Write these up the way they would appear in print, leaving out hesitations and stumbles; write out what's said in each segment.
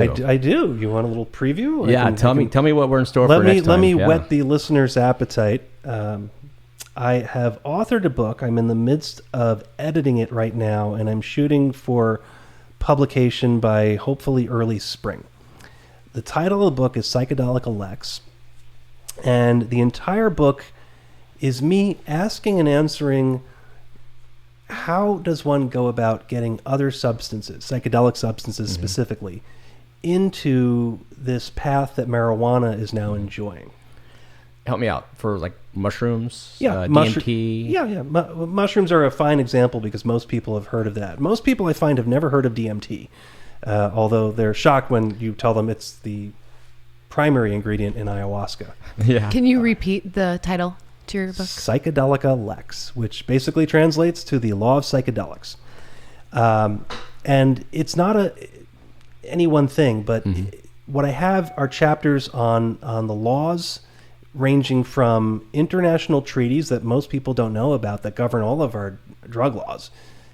I do. You want a little preview? Yeah, tell me what we're in store for next time. Let me whet the listener's appetite. I have authored a book. I'm in the midst of editing it right now, and I'm shooting for publication by hopefully early spring. The title of the book is Psychedelica Lex, and the entire book is me asking and answering, how does one go about getting other substances, psychedelic substances specifically, into this path that marijuana is now enjoying? Help me out. For like mushrooms, Yeah, DMT? Yeah. Mushrooms are a fine example because most people have heard of that. Most people, I find, have never heard of DMT, although they're shocked when you tell them it's the primary ingredient in ayahuasca. Yeah. Can you repeat the title to your book? Psychedelica Lex, which basically translates to the law of psychedelics. And it's not any one thing, but what I have are chapters on the laws ranging from international treaties that most people don't know about that govern all of our drug laws.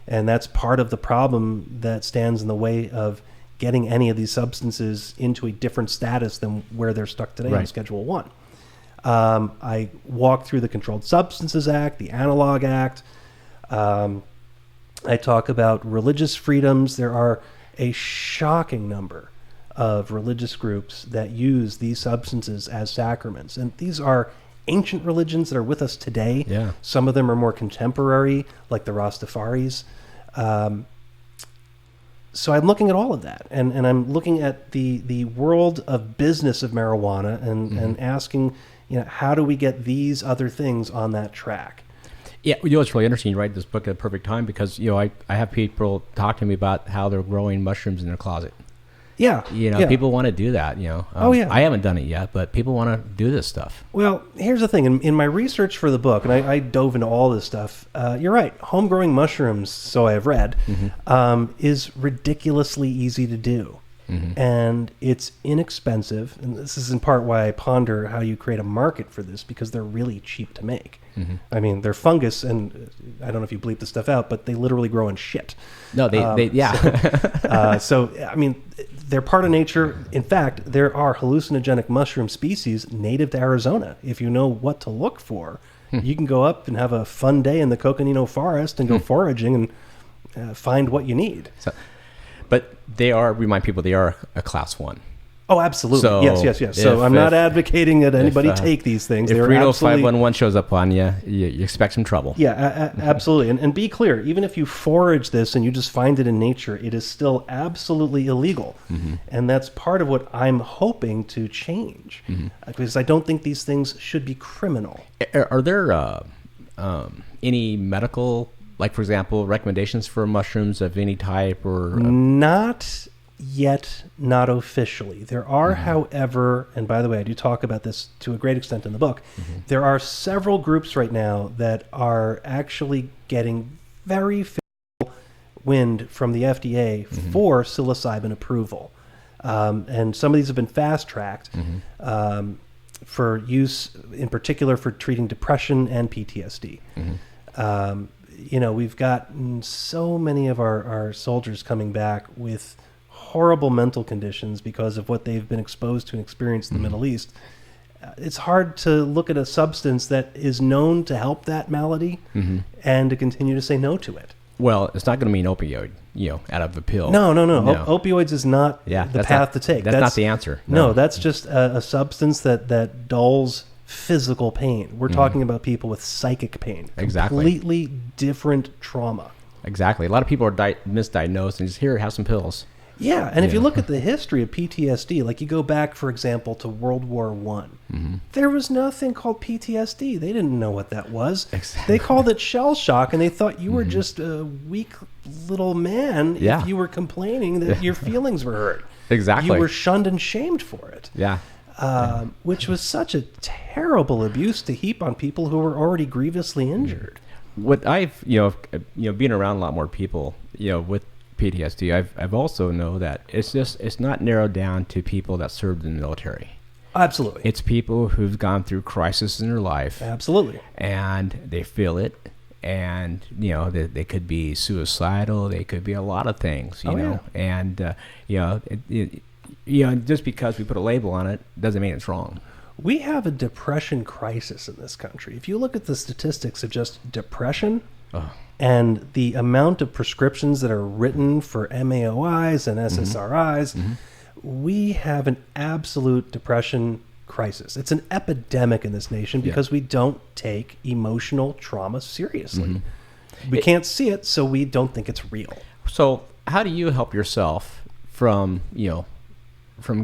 And that's part of the problem that stands in the way of getting any of these substances into a different status than where they're stuck today on Schedule 1. I walk through the Controlled Substances Act, the Analog Act. I talk about religious freedoms. There are a shocking number of religious groups that use these substances as sacraments. And these are ancient religions that are with us today. Yeah. Some of them are more contemporary, like the Rastafaris. So I'm looking at all of that, and I'm looking at the world of business of marijuana and asking, how do we get these other things on that track? Yeah, it's really interesting. You write this book at a perfect time because, I have people talk to me about how they're growing mushrooms in their closet. Yeah. People want to do that, I haven't done it yet, but people want to do this stuff. Well, here's the thing. In my research for the book, and I dove into all this stuff, you're right. Home-growing mushrooms, so I have read, is ridiculously easy to do. And it's inexpensive. And this is in part why I ponder how you create a market for this, because they're really cheap to make. I mean, they're fungus, and I don't know if you bleep this stuff out, but they literally grow in shit. No, they So, I mean, they're part of nature. In fact, there are hallucinogenic mushroom species native to Arizona. If you know what to look for, you can go up and have a fun day in the Coconino Forest and go foraging and find what you need. But remind people, they are a class 1. Oh, absolutely. So yes. So I'm not advocating that anybody take these things. If 30511 shows up on you, you expect some trouble. Yeah, absolutely. And be clear, even if you forage this and you just find it in nature, it is still absolutely illegal. And that's part of what I'm hoping to change, because I don't think these things should be criminal. Are there any medical, like, for example, recommendations for mushrooms of any type? Or Not yet, not officially. There are, however, and by the way, I do talk about this to a great extent in the book, there are several groups right now that are actually getting very favorable wind from the FDA for psilocybin approval. And some of these have been fast-tracked for use, in particular for treating depression and PTSD. We've gotten so many of our soldiers coming back with horrible mental conditions because of what they've been exposed to and experienced in the Middle East. It's hard to look at a substance that is known to help that malady and to continue to say no to it. Well, it's not going to be an opioid, out of a pill. No. Opioids is not the path to take. That's not the answer. No, that's just a substance that dulls physical pain. We're talking about people with psychic pain. Exactly. Completely different trauma. Exactly. A lot of people are misdiagnosed and just have some pills. Yeah, and if you look at the history of PTSD, like you go back, for example, to World War I, there was nothing called PTSD. They didn't know what that was. Exactly. They called it shell shock, and they thought you were just a weak little man if you were complaining that your feelings were hurt. Exactly. You were shunned and shamed for it. Yeah. Which was such a terrible abuse to heap on people who were already grievously injured. What I've, being around a lot more people, with PTSD, I've also know that it's not narrowed down to people that served in the military. Absolutely. It's people who've gone through crisis in their life. Absolutely. And they feel it. And, they could be suicidal. They could be a lot of things, know. And, just because we put a label on it doesn't mean it's wrong. We have a depression crisis in this country. If you look at the statistics of just depression and the amount of prescriptions that are written for MAOIs and SSRIs, we have an absolute depression crisis. It's an epidemic in this nation because we don't take emotional trauma seriously. We can't see it, so we don't think it's real. So how do you help yourself from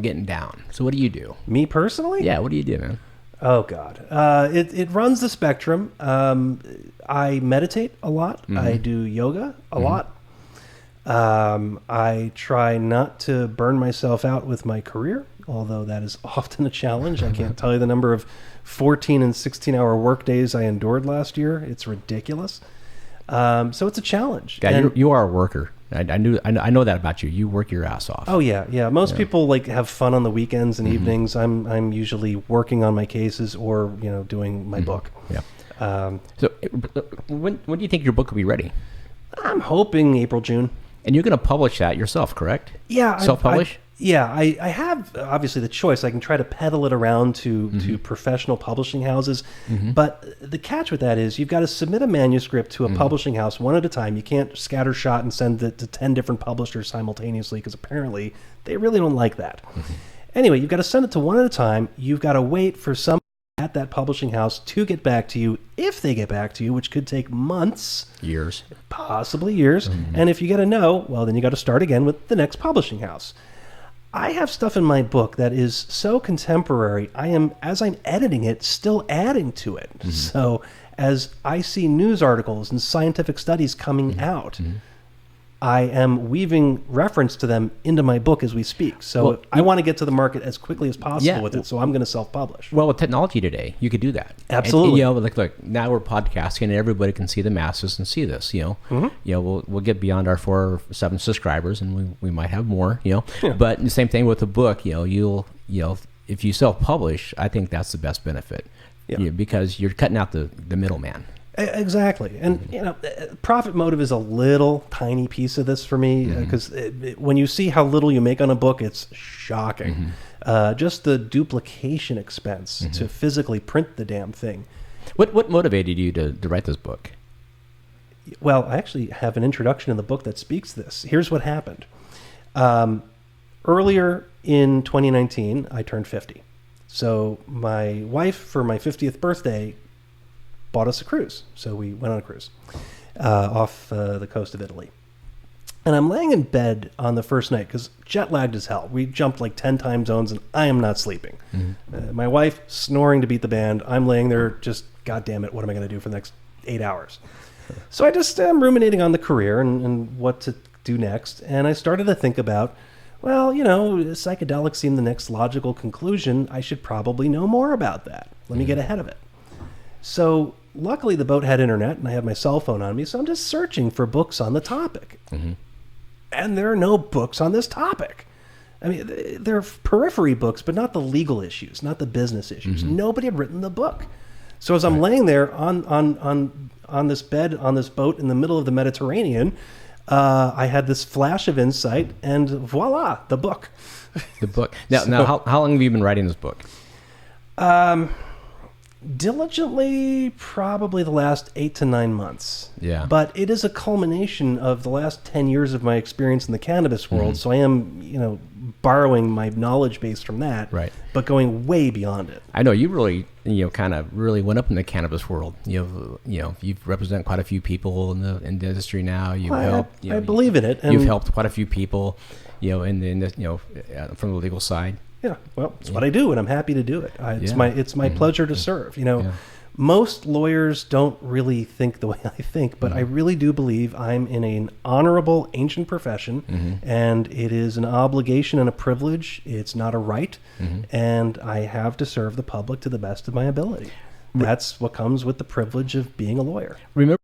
getting down? So what do you do? Me personally? Yeah, what do you do, man? Oh, God. It runs the spectrum. I meditate a lot. I do yoga a lot. I try not to burn myself out with my career, although that is often a challenge. I can't tell you the number of 14 and 16-hour work days I endured last year. It's ridiculous. So it's a challenge. Yeah, you are a worker. I know that about you. You work your ass off. Oh yeah. Most people like have fun on the weekends and evenings. I'm usually working on my cases or doing my book. Yeah. So when do you think your book will be ready? I'm hoping April, June. And you're going to publish that yourself, correct? Yeah. Self-publish? I have obviously the choice. I can try to peddle it around to professional publishing houses. But the catch with that is you've got to submit a manuscript to a publishing house one at a time. You can't scattershot and send it to 10 different publishers simultaneously because apparently they really don't like that. Anyway, you've got to send it to one at a time. You've got to wait for some at that publishing house to get back to you, if they get back to you, which could take months. Years. Possibly years. And if you get a no, well, then you got to start again with the next publishing house. I have stuff in my book that is so contemporary, as I'm editing it, still adding to it. So as I see news articles and scientific studies coming out, I am weaving reference to them into my book as we speak. So I want to get to the market as quickly as possible with it, so I'm going to self-publish. Well, with technology today, you could do that. Absolutely. And, look, now we're podcasting, and everybody can see the masses and see this. We'll get beyond our 4 or 7 subscribers, and we might have more. But the same thing with the book. If you self-publish, I think that's the best benefit. Because you're cutting out the middleman. Exactly. And, profit motive is a little tiny piece of this for me because when you see how little you make on a book, it's shocking. Just the duplication expense to physically print the damn thing. What motivated you to write this book? Well, I actually have an introduction in the book that speaks to this. Here's what happened. Earlier in 2019, I turned 50. So my wife, for my 50th birthday, bought us a cruise. So we went on a cruise off the coast of Italy. And I'm laying in bed on the first night because jet lagged as hell. We jumped like 10 time zones and I am not sleeping. My wife snoring to beat the band. I'm laying there just, God damn it, what am I going to do for the next 8 hours? So I just am ruminating on the career and what to do next. And I started to think about, well, psychedelics seem the next logical conclusion. I should probably know more about that. Let me get ahead of it. So luckily the boat had internet and I had my cell phone on me, so I'm just searching for books on the topic. And there are no books on this topic. I mean, they're periphery books, but not the legal issues, not the business issues. Nobody had written the book. So as I'm laying there on this bed, on this boat in the middle of the Mediterranean, I had this flash of insight and voila, the book. The book. Now, how long have you been writing this book? Diligently, probably the last 8 to 9 months. Yeah. But it is a culmination of the last 10 years of my experience in the cannabis world. So I am, borrowing my knowledge base from that, right, but going way beyond it. I know you really, kind of really went up in the cannabis world. You represent quite a few people in the industry now. You've helped. I believe in it. And you've helped quite a few people, in the from the legal side. Yeah, well, it's what I do, and I'm happy to do it. It's my pleasure to serve. Most lawyers don't really think the way I think, but I really do believe I'm in an honorable ancient profession, and it is an obligation and a privilege. It's not a right, and I have to serve the public to the best of my ability. That's what comes with the privilege of being a lawyer. Remember